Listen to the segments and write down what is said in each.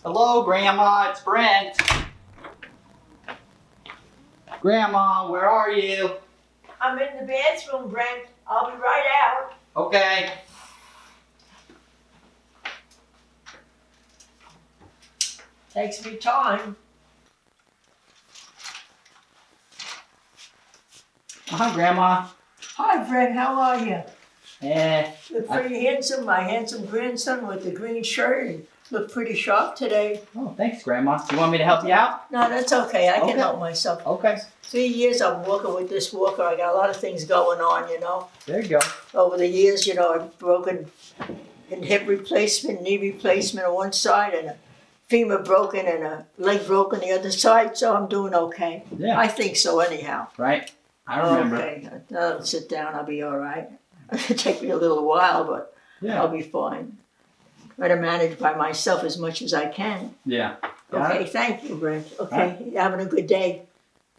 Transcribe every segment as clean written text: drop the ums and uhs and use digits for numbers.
Hello, Grandma, it's Brent. Grandma, where are you? I'm in the bathroom, Brent. I'll be right out. Okay. Takes me time. Hi, Grandma. Hi, Brent. How are you? Look I- pretty handsome. My handsome grandson with the green shirt. And look pretty sharp today. Oh, thanks, Grandma. You want me to help you out? No, that's okay. I Okay. can help myself. Okay. 3 years I'm walking with this walker. I got a lot of things going on, you know. There you go. Over the years, you know, I've broken hip replacement, knee replacement on one side, and a femur broken and a leg broken the other side. So I'm doing okay. Yeah. I think so anyhow. Right? I remember. Okay, I'll sit down, I'll be all right. It'll take me a little while, but Yeah. I'll be fine. Try to manage by myself as much as I can. Yeah. Okay, thank you, Brent. Okay, you having a good day?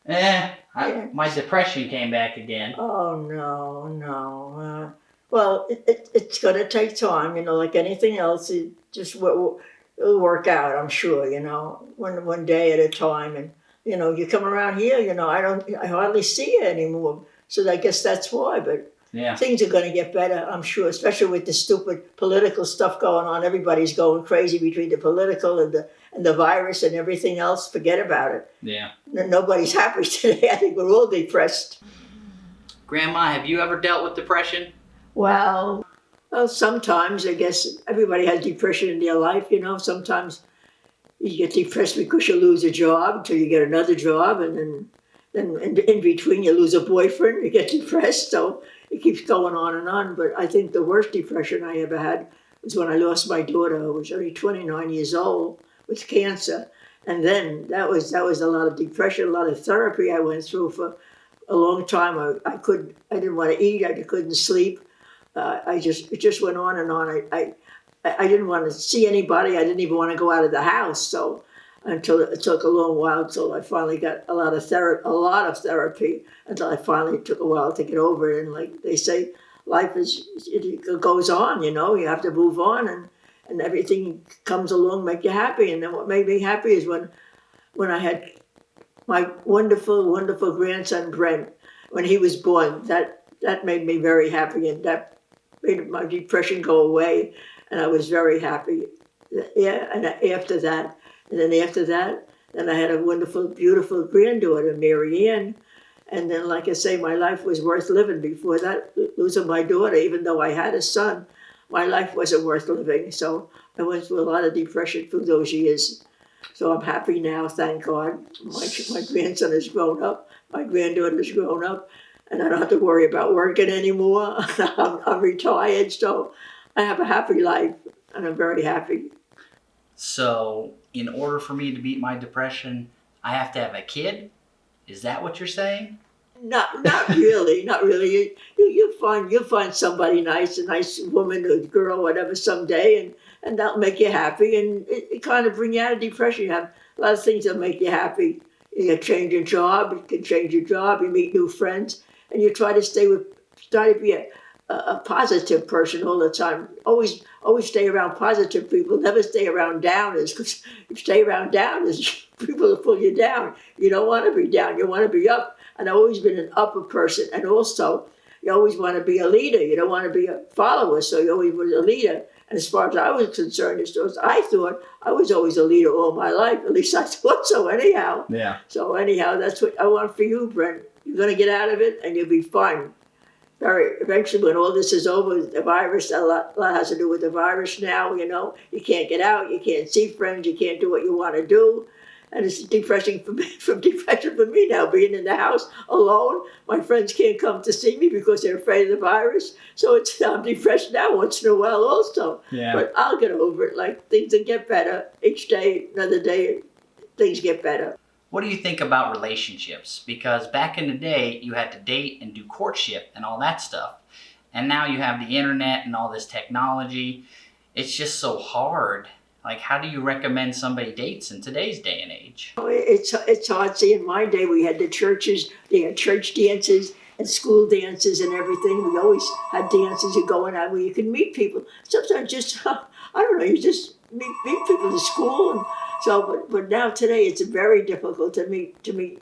My depression came back again. Oh, no. Well, it's going to take time, you know, like anything else. It just it'll work out, I'm sure, you know, one day at a time. And, you know, you come around here, you know, I hardly see you anymore. So I guess that's why, but Yeah. things are going to get better, I'm sure, especially with the stupid political stuff going on. Everybody's going crazy between the political and the virus and everything else. Forget about it. Yeah. Nobody's happy today. I think we're all depressed. Grandma, have you ever dealt with depression? Well, sometimes I guess everybody has depression in their life, you know. Sometimes you get depressed because you lose a job until you get another job, and then in between you lose a boyfriend, you get depressed. So it keeps going on and on. But I think the worst depression I ever had was when I lost my daughter, who was only 29 years old, with cancer. And then that was a lot of depression, a lot of therapy I went through for a long time. I didn't want to eat, I couldn't sleep. It just went on and on. I didn't want to see anybody. I didn't even want to go out of the house. So until it took a long while until I finally got a lot of therapy until I finally took a while to get over it. And like they say, life it goes on. You know, you have to move on, and everything comes along, make you happy. And then what made me happy is when I had my wonderful, wonderful grandson Brent. When he was born, that made me very happy, and that made my depression go away, and I was very happy. Yeah, and after that, then I had a wonderful, beautiful granddaughter, Mary Ann. And then, like I say, my life was worth living. Before that, losing my daughter, even though I had a son, my life wasn't worth living. So I went through a lot of depression through those years. So I'm happy now, thank God. My grandson has grown up, my granddaughter's grown up, and I don't have to worry about working anymore. I'm retired, so I have a happy life, and I'm very happy. So, in order for me to beat my depression, I have to have a kid? Is that what you're saying? Not really, not really. You'll find somebody nice, a nice woman or girl, whatever, someday, and that'll make you happy, and it kind of bring you out of depression. You have a lot of things that make you happy. You can change your job, you meet new friends, and you try to be a positive person all the time. Always stay around positive people. Never stay around downers, because if you stay around downers, people will pull you down. You don't want to be down. You want to be up. And I've always been an upper person. And also, you always want to be a leader. You don't want to be a follower, so you always was a leader. And as far as I was concerned, I thought I was always a leader all my life. At least I thought so anyhow. Yeah. So anyhow, that's what I want for you, Brent. You're going to get out of it, and you'll be fine. Eventually, when all this is over, the virus, a lot has to do with the virus now, you know. You can't get out, you can't see friends, you can't do what you want to do. And it's depressing for me now, being in the house alone. My friends can't come to see me because they're afraid of the virus. So I'm depressed now once in a while also. Yeah. But I'll get over it. Like, things will get better. Each day, another day, things get better. What do you think about relationships? Because back in the day, you had to date and do courtship and all that stuff. And now you have the internet and all this technology. It's just so hard. Like, how do you recommend somebody dates in today's day and age? It's hard. See, in my day, we had the churches, they had church dances and school dances and everything. We always had dances going on where you could meet people. Sometimes just, I don't know, you just meet people in school. And so, but now today it's very difficult to meet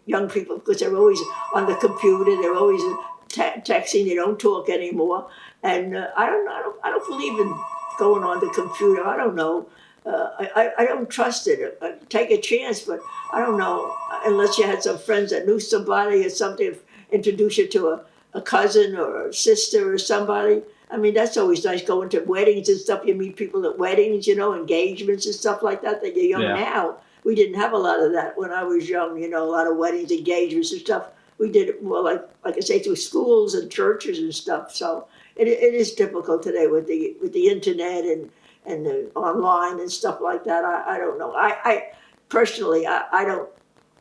young people because they're always on the computer. They're always texting. They don't talk anymore. And I don't believe in going on the computer. I don't know. I don't trust it. I take a chance, but I don't know unless you had some friends that knew somebody or something, introduce you to a cousin or a sister or somebody. I mean, that's always nice going to weddings and stuff. You meet people at weddings, engagements and stuff like that. That you're young now. We didn't have a lot of that when I was young. A lot of weddings, engagements and stuff. We did it more like I say through schools and churches and stuff. So it is difficult today with the internet and the online and stuff like that. I don't know. I personally I don't.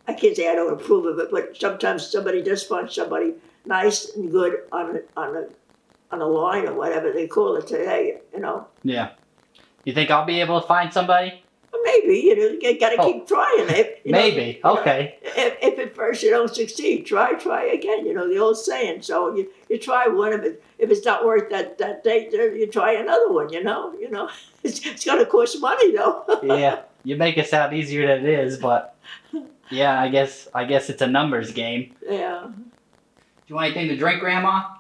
I can't say I don't approve of it, but sometimes somebody does find somebody nice and good on a line or whatever they call it today. Yeah. You think I'll be able to find somebody? Maybe, you got to keep trying it. Maybe, okay. If at first you don't succeed, try again. The old saying. So you try one of it. If it's not worth that date, you try another one. It's going to cost money though. Yeah, you make it sound easier than it is, but yeah, I guess it's a numbers game. Yeah. Do you want anything to drink, Grandma?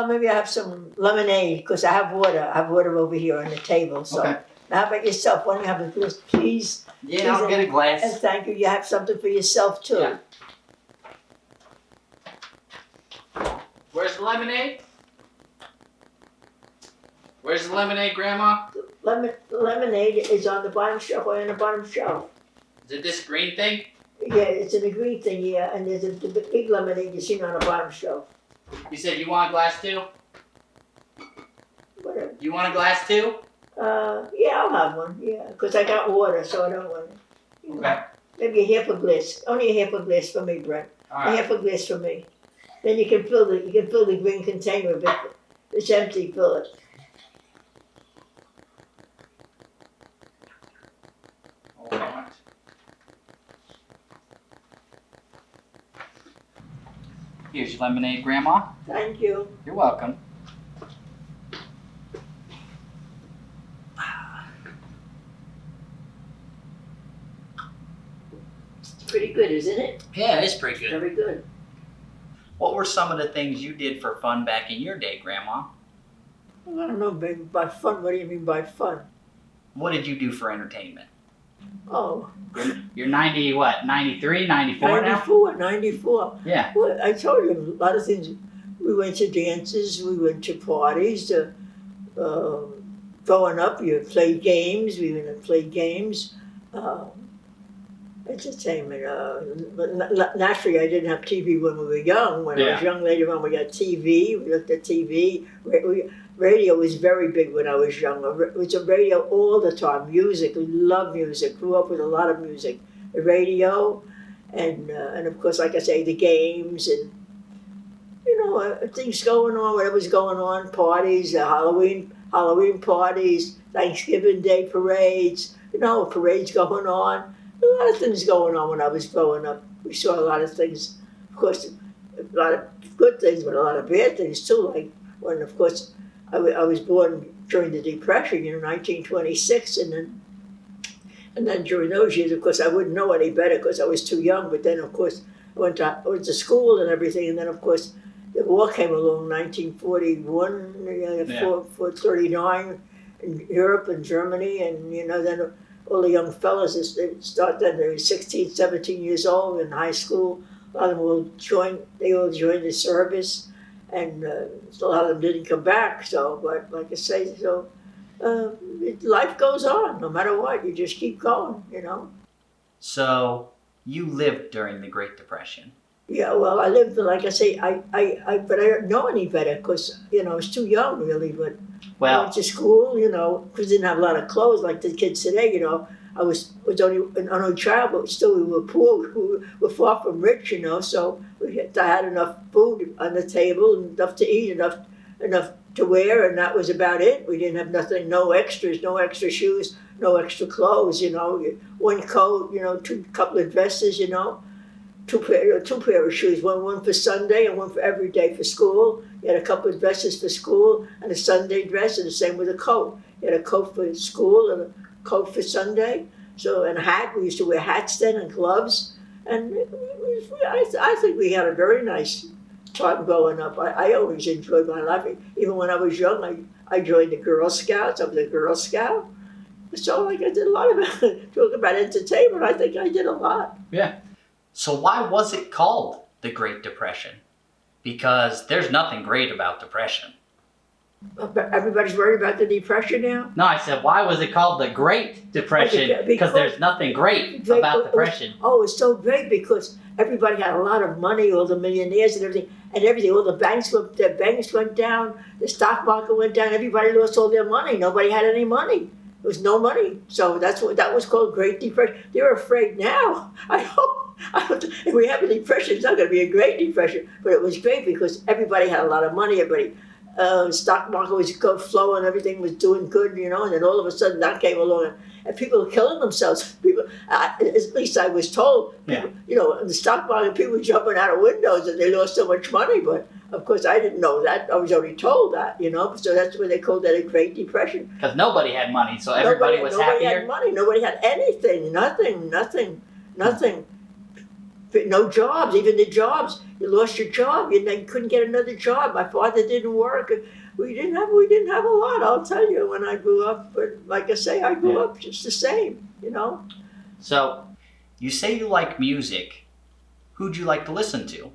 Maybe I have some lemonade because I have water. I have water over here on the table. So. Okay. Now, how about yourself? Why don't you have a glass, please? Yeah, please, I'll get a glass. And thank you. You have something for yourself, too. Yeah. Where's the lemonade? Where's the lemonade, Grandma? Lemonade is on the bottom shelf, or on the bottom shelf. Is it this green thing? Yeah, it's in the green thing, yeah. And there's the big lemonade you see on the bottom shelf. You said you want a glass too? Whatever. You want a glass too? Yeah, I'll have one, yeah. Because I got water, so I don't want it. Okay. Maybe a half a glass. Only a half a glass for me, Brent. All right. A half a glass for me. Then you can fill the green container with it. It's empty, fill it. Hold on. Here's your lemonade, Grandma. Thank you. You're welcome. Pretty good, isn't it? Yeah, it's pretty good. Very good. What were some of the things you did for fun back in your day, Grandma? Well, I don't know, baby. By fun, what do you mean by fun? What did you do for entertainment? Oh. You're 90, what, 93, 94 now? 94. Yeah. Well, I told you a lot of things. We went to dances, we went to parties. Growing up, you played games. We went and played games. Entertainment. But naturally, I didn't have TV when we were young. When I was young, later on, we got TV. We looked at TV. Radio was very big when I was young. It was a radio all the time. Music. We loved music. Grew up with a lot of music. The radio, and of course, like I say, the games and things going on. Whatever's going on, parties, Halloween parties, Thanksgiving Day parades. Parades going on. A lot of things going on when I was growing up. We saw a lot of things, of course, a lot of good things, but a lot of bad things too. Like when, of course, I was born during the Depression, 1926, and then during those years, of course, I wouldn't know any better because I was too young. But then, of course, I went to school and everything, and then, of course, the war came along, 1941, 39, in Europe and Germany, and then. All the young fellas, they were 16, 17 years old in high school. A lot of them all joined the service, and a lot of them didn't come back. So, but like I say, life goes on, no matter what. You just keep going, So, you lived during the Great Depression. Yeah, well, I lived, like I say, but I didn't know any better because, I was too young, really, but I went to school, because I didn't have a lot of clothes like the kids today, I was only an only child, but still we were poor, we were far from rich, so I had enough food on the table, enough to eat, enough to wear, and that was about it. We didn't have nothing, no extras, no extra shoes, no extra clothes, one coat, couple of dresses, two pair of shoes, one for Sunday and one for every day for school. You had a couple of dresses for school and a Sunday dress, and the same with a coat. You had a coat for school and a coat for Sunday, so and a hat. We used to wear hats then and gloves, and I think we had a very nice time growing up. I always enjoyed my life. Even when I was young, I joined the Girl Scouts. I was a Girl Scout. So like I did a lot of talk about entertainment. I think I did a lot. Yeah. So why was it called the Great Depression? Because there's nothing great about depression. Everybody's worried about the Depression now. No, I said, why was it called the Great Depression? Because there's nothing great about depression. Oh, it's so great because everybody had a lot of money, all the millionaires and everything. All the banks went down, the stock market went down. Everybody lost all their money. Nobody had any money. There was no money. So that was called Great Depression. They're afraid now. I hope if we have a depression, it's not going to be a Great Depression. But it was great because everybody had a lot of money. Everybody. Stock market was flowing, everything was doing good, and then all of a sudden that came along, and people were killing themselves. People, at least I was told, people, in the stock market, people were jumping out of windows and they lost so much money. But of course, I didn't know that. I was already told that, So that's why they called that a Great Depression. Because nobody had money, so everybody was nobody happier. Nobody had money. Nobody had anything. Nothing. No jobs. Even the jobs. You lost your job. You couldn't get another job. My father didn't work. We didn't have a lot. I'll tell you when I grew up. But like I say, I grew up just the same. So, you say you like music. Who'd you like to listen to?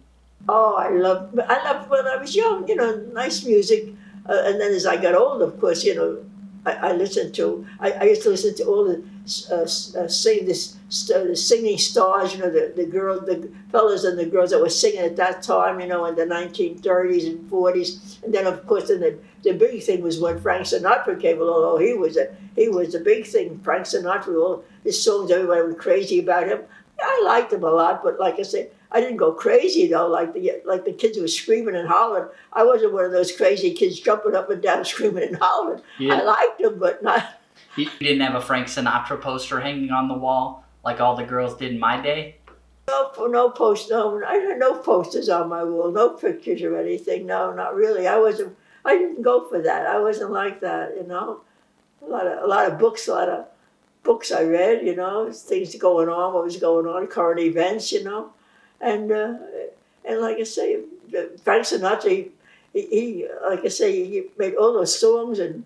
Oh, I loved when I was young. Nice music. And then as I got older, of course, I listened to. I used to listen to all the singing stars. The fellas and the girls that were singing at that time. In the 1930s and 40s. And then of course, the big thing was when Frank Sinatra came along. Oh, he was a big thing. Frank Sinatra, all his songs, everybody was crazy about him. I liked him a lot, but like I said, I didn't go crazy though. Like the kids were screaming and hollering. I wasn't one of those crazy kids jumping up and down, screaming and hollering. Yeah. I liked him, but not. You didn't have a Frank Sinatra poster hanging on the wall like all the girls did in my day? No post. No, I had no posters on my wall. No pictures or anything. No, not really. I didn't go for that. I wasn't like that. A lot of books. A lot of books I read. Things going on. What was going on? Current events. And like I say, Frank Sinatra, he like I say, he made all those songs and.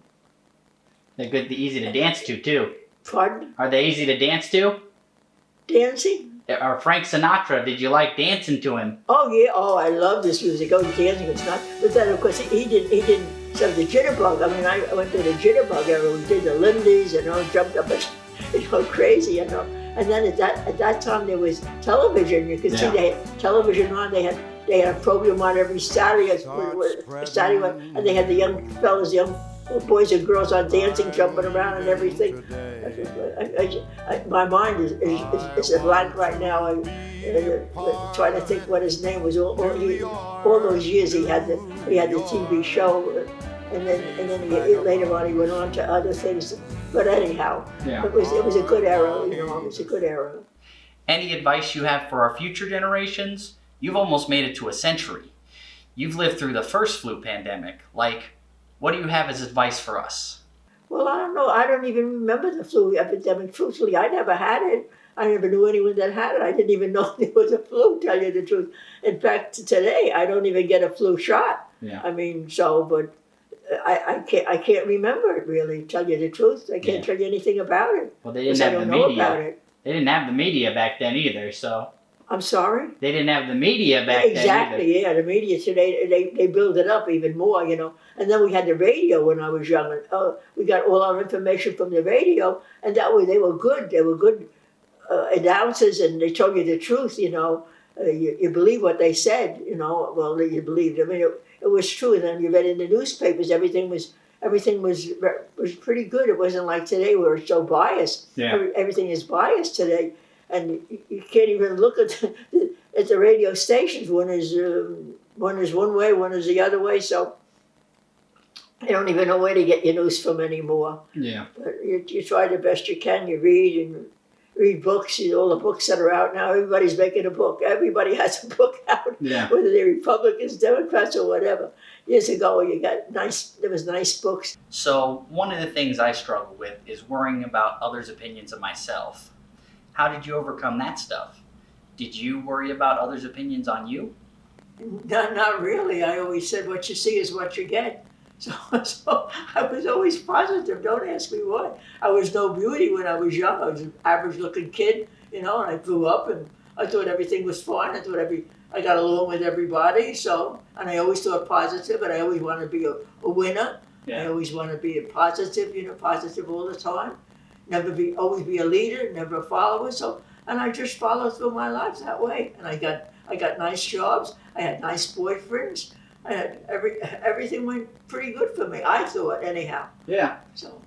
They're good, easy to dance to too. Pardon? Are they easy to dance to? Dancing? Or Frank Sinatra, did you like dancing to him? Oh yeah, I love this music. Oh, dancing was not. But then of course he didn't. So the jitterbug. I mean, I went to the jitterbug era. We did the Lindy's and jumped up and crazy. And then at that time there was television. You could see they had television on. They had a program on every Saturday. And they had the young fellas, young boys and girls on dancing, jumping around and everything. My mind is a blank right now. I'm trying to think what his name was. All those years he had the TV show, and then later on he went on to other things. But anyhow, it was a good era. It was a good era. Any advice you have for our future generations? You've almost made it to a century. You've lived through the first flu pandemic. What do you have as advice for us? Well, I don't know. I don't even remember the flu epidemic. Truthfully, I never had it. I never knew anyone that had it. I didn't even know there was a flu, tell you the truth. In fact, today, I don't even get a flu shot. Yeah. I mean, but I can't remember it really, tell you the truth. I can't tell you anything about it. Well, they didn't have the media. About it. They didn't have the media back then either, so. I'm sorry? They didn't have the media back then either. Exactly, yeah. The media today, they build it up even more, And then we had the radio when I was young. And, we got all our information from the radio, and that way they were good. They were good announcers, and they told you the truth, You believe what they said, Well, you believed. I mean, it was true. And then you read in the newspapers, everything was pretty good. It wasn't like today where it's so biased. Yeah. Everything is biased today. And you can't even look at the radio stations. One is one way, one is the other way. So you don't even know where to get your news from anymore. Yeah. But you try the best you can. You read and read books, all the books that are out now. Everybody's making a book. Everybody has a book out, Yeah. whether they're Republicans, Democrats, or whatever. Years ago, there was nice books. So one of the things I struggle with is worrying about others' opinions of myself. How did you overcome that stuff? Did you worry about others' opinions on you? Not really. I always said what you see is what you get. So I was always positive. Don't ask me why. I was no beauty when I was young. I was an average-looking kid, and I grew up, and I thought everything was fine. I got along with everybody. So, and I always thought positive, and I always wanted to be a winner. Yeah. I always want to be a positive, positive all the time. Always be a leader, never a follower. So, and I just followed through my life that way. And I got nice jobs. I had nice boyfriends. I had everything went pretty good for me. I thought, anyhow. Yeah. So.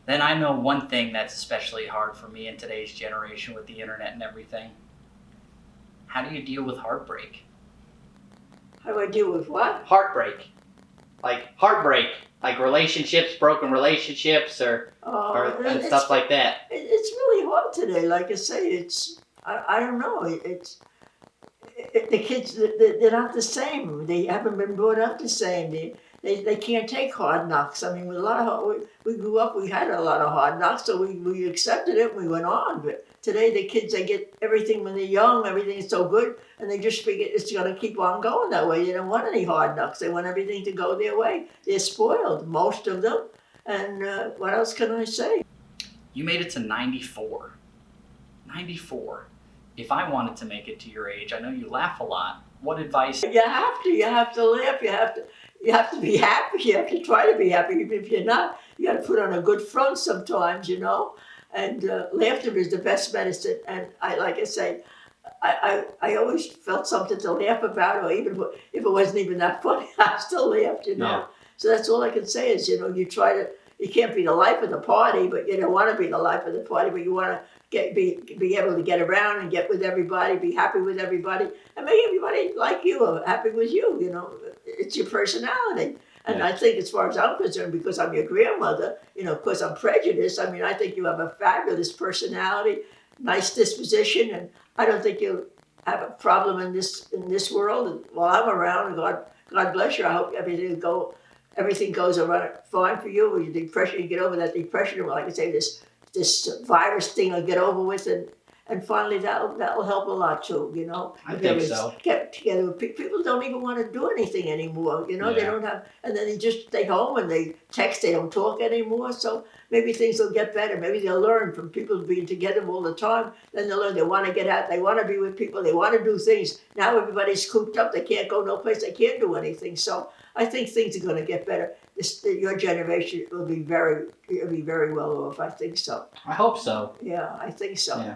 Then I know one thing that's especially hard for me in today's generation with the internet and everything. How do you deal with heartbreak? How do I deal with what? Heartbreak. Like heartbreak. Like relationships, broken relationships, or stuff like that. It's really hard today. Like I say, I don't know. The kids, they're not the same. They haven't been brought up the same. They can't take hard knocks. I mean, with a lot of we grew up, we had a lot of hard knocks, so we accepted it and we went on. But today, the kids, they get everything when they're young. Everything is so good, and they just figure it's going to keep on going that way. They don't want any hard knocks. They want everything to go their way. They're spoiled, most of them. And what else can I say? You made it to 94. 94. If I wanted to make it to your age, I know you laugh a lot. What advice? You have to laugh. You have to be happy. You have to try to be happy. Even if you're not, you got to put on a good front sometimes, And laughter is the best medicine. And like I say, I always felt something to laugh about, or even if it wasn't even that funny, I still laughed, Yeah. So that's all I can say is, you can't be the life of the party, but you don't want to be the life of the party, but you want to be able to get around and get with everybody, be happy with everybody, and make everybody like you or happy with you. It's your personality. And Yeah. I think, as far as I'm concerned, because I'm your grandmother, of course I'm prejudiced. I mean, I think you have a fabulous personality, nice disposition, and I don't think you'll have a problem in this world. And while I'm around, God bless you. I hope everything goes around fine for you. With your depression, you get over that depression. And like I say, this virus thing will get over with, and finally that'll help a lot too. I think so. Get together. People don't even want to do anything anymore. They Yeah. don't have, and then they just stay home and they text. They don't talk anymore. So maybe things will get better. Maybe they'll learn from people being together all the time. Then they'll learn. They want to get out. They want to be with people. They want to do things. Now everybody's cooped up. They can't go no place. They can't do anything. So I think things are going to get better. Your generation will be very well off. I think so. I hope so. Yeah, I think so. Yeah.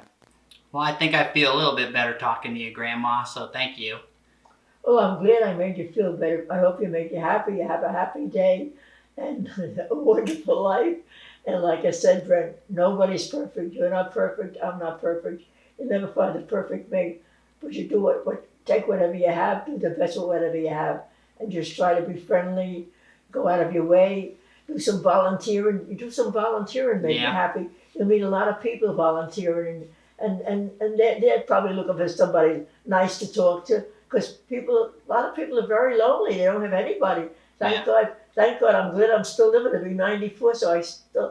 Well, I think I feel a little bit better talking to you, Grandma, so thank you. Well, I'm glad I made you feel better. I hope you make you happy. You have a happy day and a wonderful life. And like I said, Brent, nobody's perfect. You're not perfect. I'm not perfect. You'll never find the perfect mate. But you do take whatever you have, do the best with whatever you have, and just try to be friendly, go out of your way, do some volunteering. You do some volunteering, make you happy. You'll meet a lot of people volunteering, and they're probably looking for somebody nice to talk to, because a lot of people are very lonely. They don't have anybody. Thank God I'm glad I'm still living to be 94, so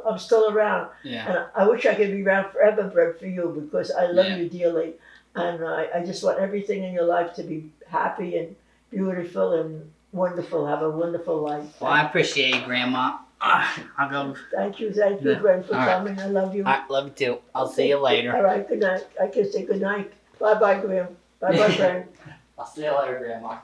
I'm still around. Yeah. And I wish I could be around forever, Brett, for you, because I love you dearly. And I just want everything in your life to be happy and beautiful and wonderful. Have a wonderful life. Well, I appreciate you, Grandma. I'll go. Thank you, Brent, for coming. I love you. I love you too. I'll see you later. All right, good night. I can say good night. Bye-bye, Graham. Bye-bye, Brent. I'll see you later, Grandma.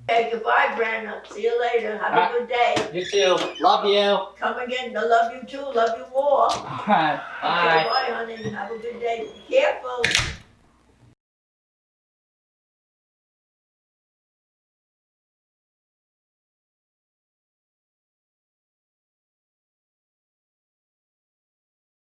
Hey, goodbye, Brent. I'll see you later. Have a good day. You too. Love you. Come again. I love you too. Love you more. All right. Bye. Okay, bye, honey. Have a good day. Be careful.